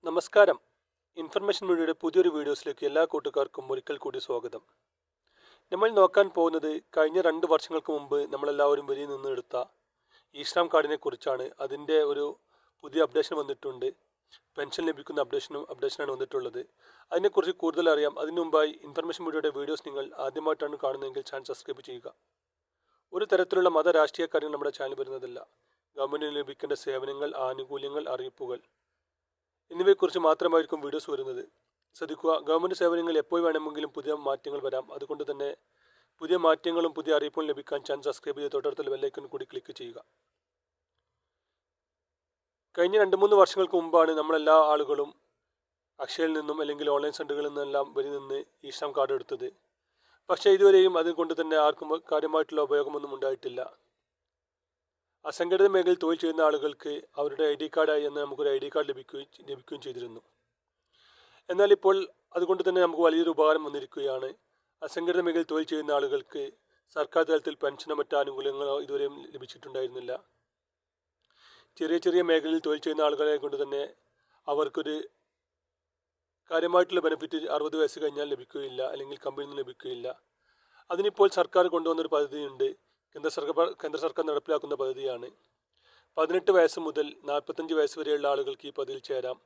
നമസ്കാരം. ഇൻഫർമേഷൻ മീഡിയയുടെ പുതിയൊരു വീഡിയോസിലേക്ക് എല്ലാ കൂട്ടുകാർക്കും ഒരിക്കൽ കൂടി സ്വാഗതം. നമ്മൾ നോക്കാൻ പോകുന്നത് കഴിഞ്ഞ 2 വർഷങ്ങൾക്ക് മുമ്പ് നമ്മളെല്ലാവരും വരിയിൽ നിന്ന് എടുത്ത ഇ-ശ്രാം കാർഡിനെ കുറിച്ചാണ്. അതിൻ്റെ ഒരു പുതിയ അപ്ഡേഷൻ വന്നിട്ടുണ്ട്. പെൻഷൻ ലഭിക്കുന്ന അപ്ഡേഷനാണ് വന്നിട്ടുള്ളത്. അതിനെക്കുറിച്ച് കൂടുതൽ അറിയാം. അതിനു മുമ്പായി ഇൻഫർമേഷൻ മീഡിയയുടെ വീഡിയോസ് നിങ്ങൾ ആദ്യമായിട്ടാണ് കാണുന്നതെങ്കിൽ ചാനൽ സബ്സ്ക്രൈബ് ചെയ്യുക. ഒരു തരത്തിലുള്ള മത രാഷ്ട്രീയ കാര്യങ്ങൾ നമ്മുടെ ചാനൽ വരുന്നതല്ല. ഗവൺമെൻറ്റിന് ലഭിക്കേണ്ട സേവനങ്ങൾ, ആനുകൂല്യങ്ങൾ, അറിയിപ്പുകൾ എന്നിവയെക്കുറിച്ച് മാത്രമായിരിക്കും വീഡിയോസ് വരുന്നത്. ശ്രദ്ധിക്കുക, ഗവൺമെൻറ് സേവനങ്ങളിൽ എപ്പോൾ വേണമെങ്കിലും പുതിയ മാറ്റങ്ങൾ വരാം. അതുകൊണ്ട് തന്നെ പുതിയ മാറ്റങ്ങളും പുതിയ അറിയിപ്പുകളും ലഭിക്കാൻ ചാനൽ സബ്സ്ക്രൈബ് ചെയ്ത് തൊട്ടടുത്തുള്ള ബെല്ലൈക്കൺ കൂടി ക്ലിക്ക് ചെയ്യുക. കഴിഞ്ഞ 2-3 വർഷങ്ങൾക്ക് മുമ്പാണ് നമ്മളെല്ലാ ആളുകളും അക്ഷയയിൽ നിന്നും അല്ലെങ്കിൽ ഓൺലൈൻ സെൻ്ററുകളിൽ നിന്നെല്ലാം വരി നിന്ന് ഇ-ശ്രാം കാർഡ് എടുത്തത്. പക്ഷേ ഇതുവരെയും അതുകൊണ്ട് തന്നെ ആർക്കും കാര്യമായിട്ടുള്ള ഉപയോഗമൊന്നും ഉണ്ടായിട്ടില്ല. അസംഘടിത മേഖലയിൽ തൊഴിൽ ചെയ്യുന്ന ആളുകൾക്ക് അവരുടെ ID കാർഡായി എന്ന് നമുക്കൊരു ID കാർഡ് ലഭിക്കുകയും ചെയ്തിരുന്നു. എന്നാൽ ഇപ്പോൾ അതുകൊണ്ട് തന്നെ നമുക്ക് വലിയൊരു ഉപകാരം വന്നിരിക്കുകയാണ്. അസംഘടിത മേഖലയിൽ തൊഴിൽ ചെയ്യുന്ന ആളുകൾക്ക് സർക്കാർ തലത്തിൽ പെൻഷനോ മറ്റ് ആനുകൂല്യങ്ങളോ ഇതുവരെയും ലഭിച്ചിട്ടുണ്ടായിരുന്നില്ല. ചെറിയ മേഖലയിൽ തൊഴിൽ ചെയ്യുന്ന ആളുകളെ കൊണ്ട് തന്നെ അവർക്കൊരു കാര്യമായിട്ടുള്ള ബെനിഫിറ്റ് 60 വയസ്സ് കഴിഞ്ഞാൽ ലഭിക്കുകയില്ല, അല്ലെങ്കിൽ കമ്പനിയിൽ നിന്ന് ലഭിക്കുകയില്ല. അതിനിപ്പോൾ സർക്കാർ കൊണ്ടുവന്നൊരു പദ്ധതിയുണ്ട്. കേന്ദ്ര സർക്കാർ നടപ്പിലാക്കുന്ന പദ്ധതിയാണ്. 18 വയസ്സ് മുതൽ 45 വയസ്സ് വരെയുള്ള ആളുകൾക്ക് ഈ പദ്ധതിയിൽ ചേരാം.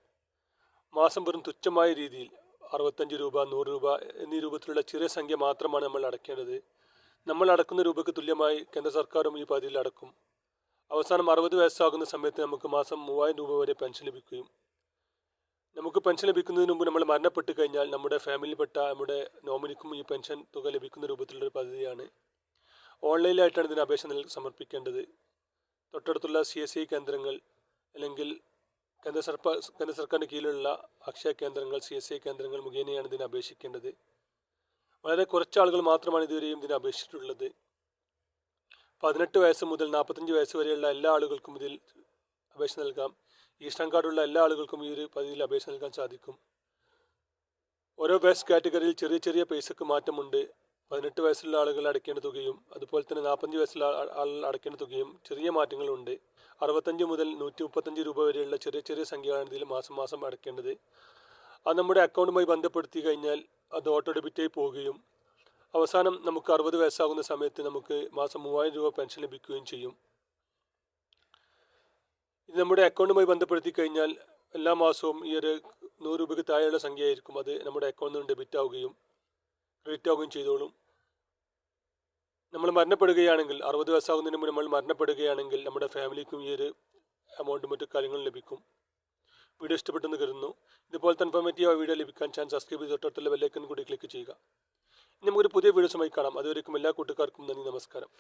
മാസം വെറും തുച്ഛമായ രീതിയിൽ 65 രൂപ, 100 രൂപ എന്നീ രൂപത്തിലുള്ള ചെറിയ സംഖ്യ മാത്രമാണ് നമ്മൾ അടയ്ക്കേണ്ടത്. നമ്മൾ അടക്കുന്ന രൂപയ്ക്ക് തുല്യമായി കേന്ദ്ര സർക്കാരും ഈ പദ്ധതിയിൽ അടക്കും. അവസാനം 60 വയസ്സാകുന്ന സമയത്ത് നമുക്ക് മാസം 3000 രൂപ വരെ പെൻഷൻ ലഭിക്കുകയും, നമുക്ക് പെൻഷൻ ലഭിക്കുന്നതിന് മുമ്പ് നമ്മൾ മരണപ്പെട്ട് കഴിഞ്ഞാൽ നമ്മുടെ ഫാമിലിയിൽപ്പെട്ട നമ്മുടെ നോമിനിക്കും ഈ പെൻഷൻ തുക ലഭിക്കുന്ന രൂപത്തിലുള്ളൊരു പദ്ധതിയാണ്. ഓൺലൈനിലായിട്ടാണ് ഇതിന് അപേക്ഷ സമർപ്പിക്കേണ്ടത്. തൊട്ടടുത്തുള്ള CSI കേന്ദ്രങ്ങൾ അല്ലെങ്കിൽ കേന്ദ്ര സർക്കാരിൻ്റെ കീഴിലുള്ള അക്ഷയ കേന്ദ്രങ്ങൾ, CSI കേന്ദ്രങ്ങൾ മുഖേനയാണ് ഇതിന് അപേക്ഷിക്കേണ്ടത്. വളരെ കുറച്ച് ആളുകൾ മാത്രമാണ് ഇതുവരെയും ഇതിന് അപേക്ഷിച്ചിട്ടുള്ളത്. 18 വയസ്സ് മുതൽ 45 വയസ്സ് വരെയുള്ള എല്ലാ ആളുകൾക്കും ഇതിൽ അപേക്ഷ നൽകാം. ഇ-ശ്രാം കാർഡുള്ള എല്ലാ ആളുകൾക്കും ഈ ഒരു പദ്ധതിയിൽ അപേക്ഷ നൽകാൻ സാധിക്കും. ഓരോ വയസ്സ് കാറ്റഗറിയിൽ ചെറിയ പൈസക്ക് മാറ്റമുണ്ട്. 18 വയസ്സുള്ള ആളുകൾ അടയ്ക്കേണ്ട തുകയും അതുപോലെ തന്നെ 45 വയസ്സുള്ള ആളുകൾ അടയ്ക്കേണ്ട തുകയും ചെറിയ മാറ്റങ്ങളുണ്ട്. 65 മുതൽ 135 രൂപ വരെയുള്ള ചെറിയ സംഖ്യയാണ് ഇതിൽ മാസം അടയ്ക്കേണ്ടത്. അത് നമ്മുടെ അക്കൗണ്ടുമായി ബന്ധപ്പെടുത്തി കഴിഞ്ഞാൽ അത് ഓട്ടോ ഡെബിറ്റായി പോവുകയും അവസാനം നമുക്ക് 60 വയസ്സാകുന്ന സമയത്ത് നമുക്ക് മാസം 3000 രൂപ പെൻഷൻ ലഭിക്കുകയും ചെയ്യും. ഇത് നമ്മുടെ അക്കൗണ്ടുമായി ബന്ധപ്പെടുത്തി കഴിഞ്ഞാൽ എല്ലാ മാസവും ഈ ഒരു 100 രൂപയ്ക്ക് താഴെയുള്ള സംഖ്യയായിരിക്കും. അത് നമ്മുടെ അക്കൗണ്ടിൽ നിന്ന് ഡെബിറ്റ് ആവുകയും ക്രെഡിറ്റ് ആവുകയും ചെയ്തോളും. നമ്മൾ മരണപ്പെടുകയാണെങ്കിൽ 60 വയസ്സാകുന്നതിന് മുമ്പ് നമ്മൾ മരണപ്പെടുകയാണെങ്കിൽ നമ്മുടെ ഫാമിലിക്കും ഈ ഒരു എമൗണ്ടും മറ്റു കാര്യങ്ങളും ലഭിക്കും. വീഡിയോ ഇഷ്ടപ്പെട്ടെന്ന് കരുതുന്നു. ഇതുപോലത്തെ ഇൻഫോർമേറ്റീവ് വീഡിയോ ലഭിക്കാൻ ചാനൽ സബ്സ്ക്രൈബ് ചെയ്ത് തൊട്ടടുത്തുള്ള ബെല്ലൈക്കൺ കൂടി ക്ലിക്ക് ചെയ്യുക. ഇനി നമുക്കൊരു പുതിയ വീഡിയോസുമായി കാണാം. അതുവരേക്കും എല്ലാ കൂട്ടുകാർക്കും നന്ദി, നമസ്കാരം.